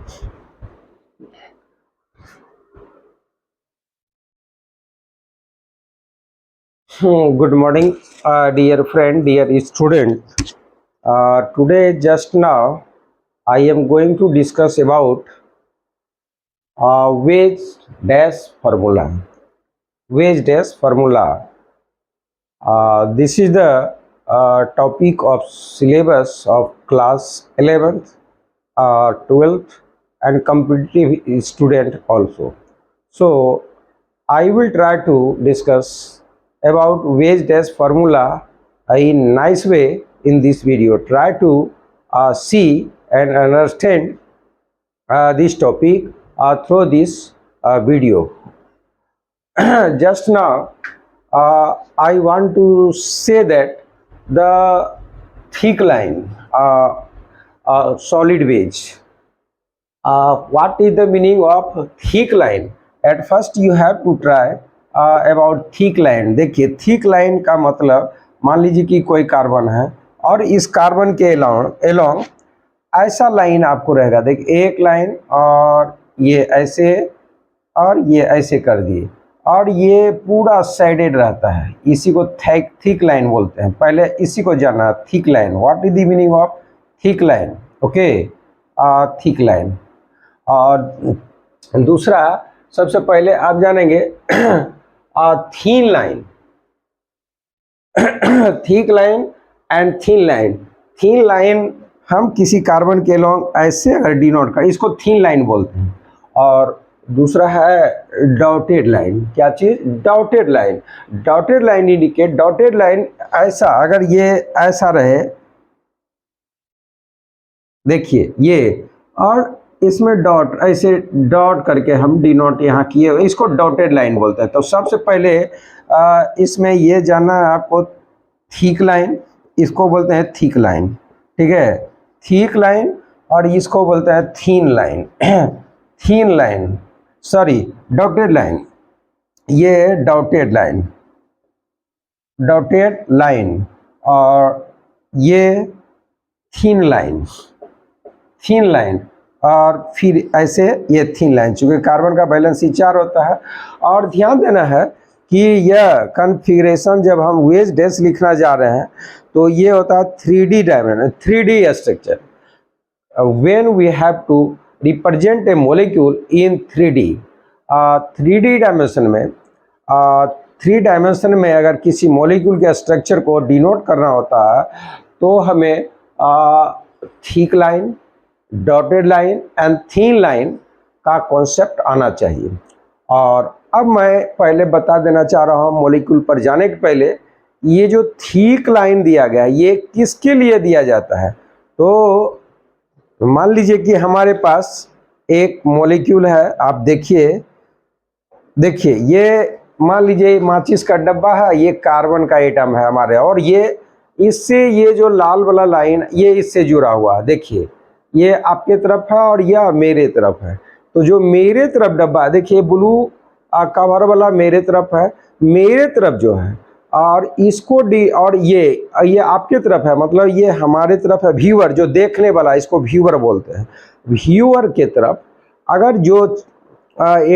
Good morning, dear friend, dear student. Today, just now, I am going to discuss about wage dash formula. Wage dash formula. This is the topic of syllabus of class 11th, 12th, and competitive student also. So, I will try to discuss about wage dash formula in nice way in this video. Try to see and understand this topic through this video. Just now, I want to say that the thick line, solid wage. What is the meaning of thick line? At first you have to try about thick line. देखिए thick line का मतलब मान लीजिए कि कोई carbon है और इस कार्बन के एलोंग ऐसा लाइन आपको रहेगा। देखिए एक लाइन और ये ऐसे और ये ऐसे कर दिए और ये पूरा साइडेड रहता है, इसी को थिक लाइन बोलते हैं। पहले इसी को जानना, thick line. What is the meaning of thick line? Okay, thick line. और दूसरा सबसे पहले आप जानेंगे thin line, thick line and thin line. Thin line हम किसी कार्बन के लॉन्ग ऐसे अगर डिनोट कर, इसको थीन लाइन बोलते हैं। और दूसरा है डॉटेड लाइन। क्या चीज? Dotted line. Dotted line indicate, dotted line ऐसा, अगर ये ऐसा रहे, देखिए ये, और इसमें डॉट ऐसे डॉट करके हम डिनोट यहाँ किए, इसको डॉटेड लाइन बोलते हैं। तो सबसे पहले इसमें ये जानना है आपको, थिक लाइन, इसको बोलते हैं थिक लाइन, ठीक है, थिक लाइन। और इसको बोलते हैं थीन line, thin line, sorry dotted line. ये डॉटेड लाइन, डॉटेड लाइन, और ये थीन लाइन, थीन लाइन, और फिर ऐसे ये थीन लाइन। चूँकि कार्बन का बैलेंस ही 4 होता है। और ध्यान देना है कि यह कन्फिग्रेशन जब हम वेज डैश लिखना जा रहे हैं तो ये होता है 3D dimension, 3D structure. When we have to represent a molecule in 3D, 3D dimension में, 3 डायमेंशन में अगर किसी मॉलिक्यूल के स्ट्रक्चर को डिनोट करना होता है तो हमें thick line, dotted line and thin line का कॉन्सेप्ट आना चाहिए। और अब मैं पहले बता देना चाह रहा हूँ, मॉलिक्यूल पर जाने के पहले, ये जो थिक लाइन दिया गया है ये किसके लिए दिया जाता है? तो मान लीजिए कि हमारे पास एक मॉलिक्यूल है, आप देखिए, देखिए ये मान लीजिए माचिस का डब्बा है, ये कार्बन का एटम है हमारे, और ये इससे ये जो लाल वाला लाइन ये इससे जुड़ा हुआ है। देखिए ये आपके तरफ है और यह मेरे तरफ है। तो जो मेरे तरफ डब्बा है, देखिए ब्लू कवर वाला मेरे तरफ है, मेरे तरफ जो है, और इसको डी, और ये आपके तरफ है, मतलब ये हमारे तरफ है। व्यूअर जो देखने वाला, इसको व्यूअर बोलते हैं। व्यूअर के तरफ अगर जो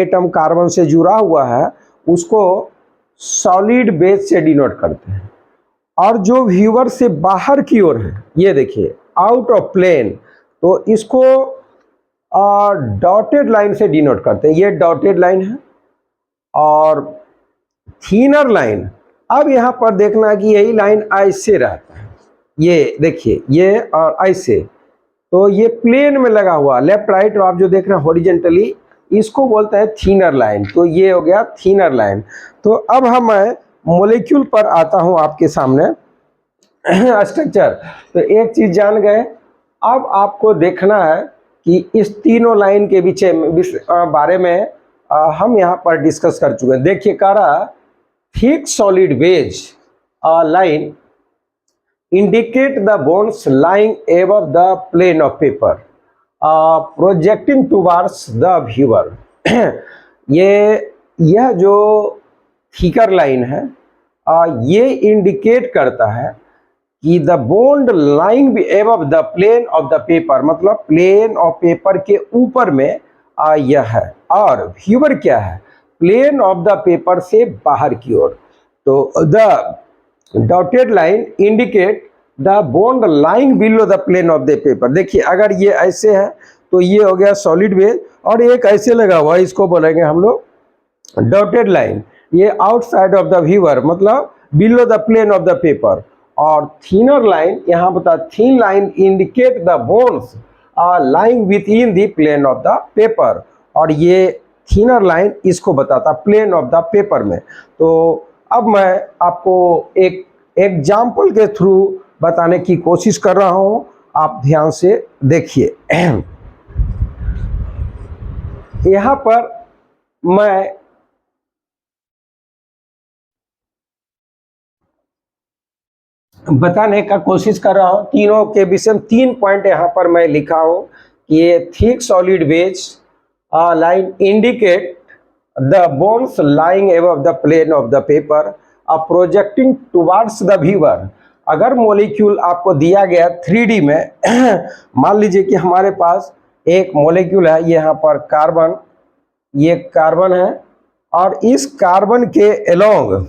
एटम कार्बन से जुड़ा हुआ है उसको सॉलिड बेस से डिनोट करते हैं। और जो व्यूअर से बाहर की ओर है, ये देखिए आउट ऑफ प्लेन, तो इसको डॉटेड लाइन से डिनोट करते हैं। ये डॉटेड लाइन है। और थीनर लाइन, अब यहाँ पर देखना कि यही लाइन ऐसे रहता है, ये देखिए ये और ऐसे, तो ये प्लेन में लगा हुआ लेफ्ट राइट, आप जो देख रहे हैं हॉरिजॉन्टली, इसको बोलते हैं थीनर लाइन। तो ये हो गया थीनर लाइन। तो अब मैं मॉलिक्यूल पर आता हूँ आपके सामने, स्ट्रक्चर। तो एक चीज जान गए, अब आपको देखना है कि इस तीनों लाइन के बारे में हम यहाँ पर डिस्कस कर चुके हैं। देखिए कह रहा, thick solid wedge line indicate the bonds lying above the plane of paper, projecting towards the viewer. यह जो थिकर लाइन है, ये इंडिकेट करता है कि the bond lying above the plane of the paper, मतलब प्लेन ऑफ पेपर के ऊपर में यह है, और व्यूअर क्या है, प्लेन ऑफ द पेपर से बाहर की ओर। तो the dotted line indicate the bond lying below the plane of the paper. देखिए अगर ये ऐसे है तो ये हो गया सॉलिड वेज, और एक ऐसे लगा हुआ है, इसको बोलेंगे हम लोग डॉटेड लाइन। ये आउटसाइड ऑफ द व्यूअर, मतलब below the plane of the paper. और थीनर लाइन यहाँ बता, thin line indicate the bones lying within the plane of the paper, और ये थीनर लाइन इसको बताता प्लेन ऑफ द पेपर में। तो अब मैं आपको एक एग्जाम्पल के थ्रू बताने की कोशिश कर रहा हूं, आप ध्यान से देखिए। यहां पर मैं बताने का कोशिश कर रहा हूं, तीनों के विषय में 3 पॉइंट यहां पर मैं लिखा हूं कि ये thick solid wedge line indicate the bones lying above the plane of the paper projecting towards the viewer. अगर मॉलिक्यूल आपको दिया गया 3D में, मान लीजिए कि हमारे पास एक मॉलिक्यूल है, ये यहाँ पर कार्बन, ये कार्बन है, और इस कार्बन के अलोंग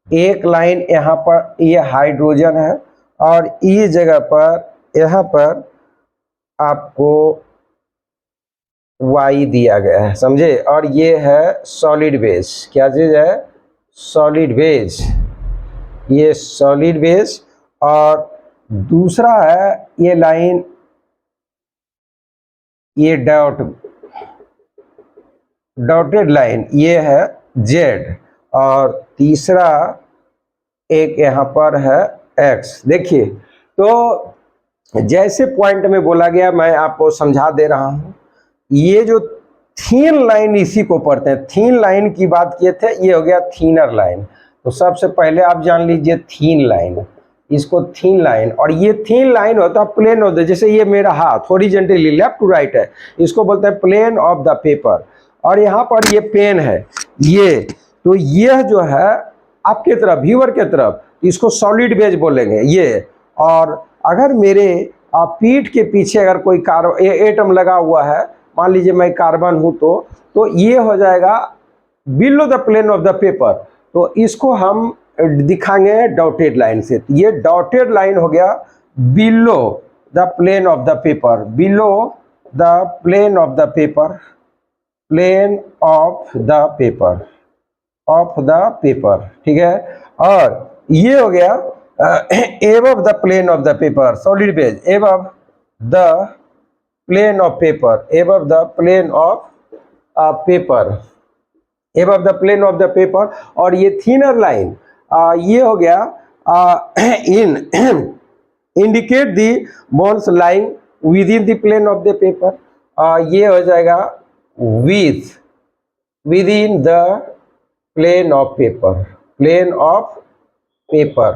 एक लाइन यहाँ पर ये हाइड्रोजन है, और इस जगह पर यहाँ पर आपको Y दिया गया है, समझे। और ये है सॉलिड बेस, क्या चीज है, सॉलिड बेस, ये सॉलिड बेस। और दूसरा है ये लाइन, ये डॉटेड लाइन, ये है Z, और तीसरा एक यहाँ पर है X। देखिए तो जैसे पॉइंट में बोला गया, मैं आपको समझा दे रहा हूं। ये जो थीन लाइन, इसी को पढ़ते हैं, थीन लाइन की बात किए थे, ये हो गया थीनर लाइन। तो सबसे पहले आप जान लीजिए थीन लाइन, इसको थीन लाइन। और ये थीन लाइन होता है प्लेन ऑफ द, जैसे ये मेरा हाथ हॉरिजॉन्टली लेफ्ट टू राइट है, इसको बोलते हैं प्लेन ऑफ द पेपर। और यहाँ पर ये पेन है, ये तो यह जो है आपके तरफ, व्यूअर के तरफ, इसको सॉलिड बेज बोलेंगे ये। और अगर मेरे पीठ के पीछे अगर कोई एटम लगा हुआ है, मान लीजिए मैं कार्बन हूं, तो ये हो जाएगा below the plane of the paper, तो इसको हम दिखाएंगे डॉटेड लाइन से। ये डॉटेड लाइन हो गया below the plane of the paper, below the plane of the paper, plane of the paper, of the paper, ठीक है। और ये हो गया above the plane of the paper, solid wedge, above the plane of paper, above the plane of paper, above the plane of the paper. और ये thinner line ये हो गया in indicate the bones lying within the plane of the paper, ये हो जाएगा within the plane of paper, plane of paper,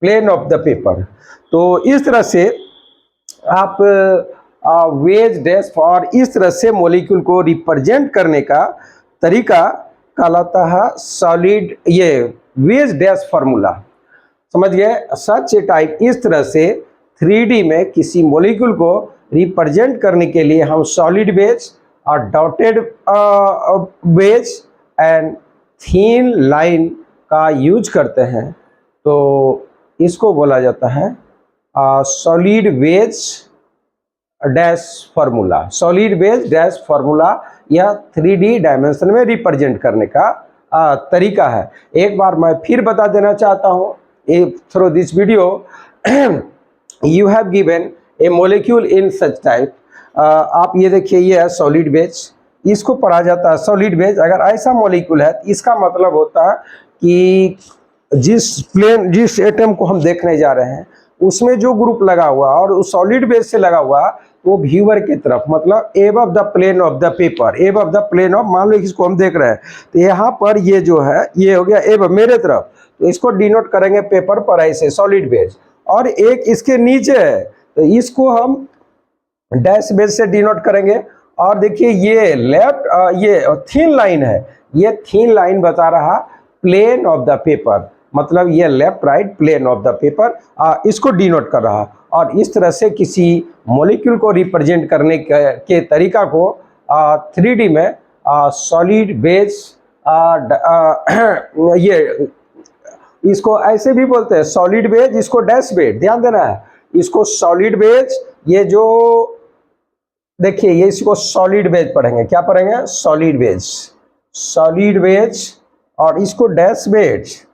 plane of the paper. तो इस तरह से आप वेज डैश फॉर, इस तरह से मॉलिक्यूल को रिप्रेजेंट करने का तरीका कहलाता है सॉलिड, ये वेज डैश फार्मूला, समझ गए। सच टाइप, इस तरह से 3D में किसी मॉलिक्यूल को रिप्रेजेंट करने के लिए हम सॉलिड बेज और dotted wedge and thin line का यूज करते हैं। तो इसको बोला जाता है solid wedge dash formula, solid wedge dash formula. यह 3D डायमेंशन में रिप्रेजेंट करने का तरीका है। एक बार मैं फिर बता देना चाहता हूँ, through this video you have given A molecule in such type. आप ये देखिए, ये है सॉलिड बेज, इसको पढ़ा जाता है सॉलिड बेज। अगर ऐसा मॉलिक्यूल है, इसका मतलब होता है कि जिस एटम को हम देखने जा रहे हैं उसमें जो ग्रुप लगा हुआ और उस सॉलिड बेज से लगा हुआ, वो व्यूअर की तरफ, मतलब above the plane of the paper, above the plane of, मान लो इसको हम देख रहे हैं, तो यहाँ पर ये जो है ये हो गया एबव मेरे तरफ, तो इसको डिनोट करेंगे पेपर पर ऐसे सॉलिड बेज। और एक इसके नीचे है, तो इसको हम डैश बेज से डिनोट करेंगे। और देखिए ये लेफ्ट, ये थीन लाइन है, ये थीन लाइन बता रहा प्लेन ऑफ द पेपर, मतलब ये left right plane of the paper इसको डिनोट कर रहा है। और इस तरह से किसी मॉलिक्यूल को रिप्रेजेंट करने के तरीका को 3D में सॉलिड बेस ये इसको ऐसे भी बोलते हैं सॉलिड बेस, इसको डैश बेस, ध्यान देना है, इसको सॉलिड बेस, ये जो देखिए ये इसको सॉलिड बेस पढ़ेंगे, क्या पढ़ेंगे, सॉलिड बेस, सॉलिड बेस, और इसको डैश बेस,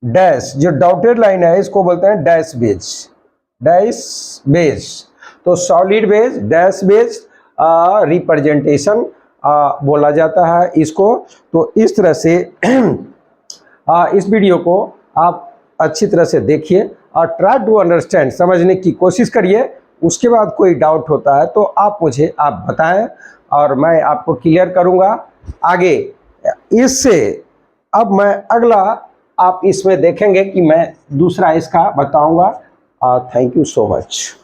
डैश जो डॉटेड लाइन है इसको बोलते हैं डैश बेस, डैश बेस। तो solid base dash base representation बोला जाता है इसको। तो इस तरह से इस वीडियो को आप अच्छी तरह से देखिए और ट्राई टू अंडरस्टैंड, समझने की कोशिश करिए। उसके बाद कोई डाउट होता है तो आप मुझे बताएं और मैं आपको क्लियर करूंगा आगे। इससे अब मैं अगला आप इसमें देखेंगे कि मैं दूसरा इसका बताऊंगा। Thank you so much.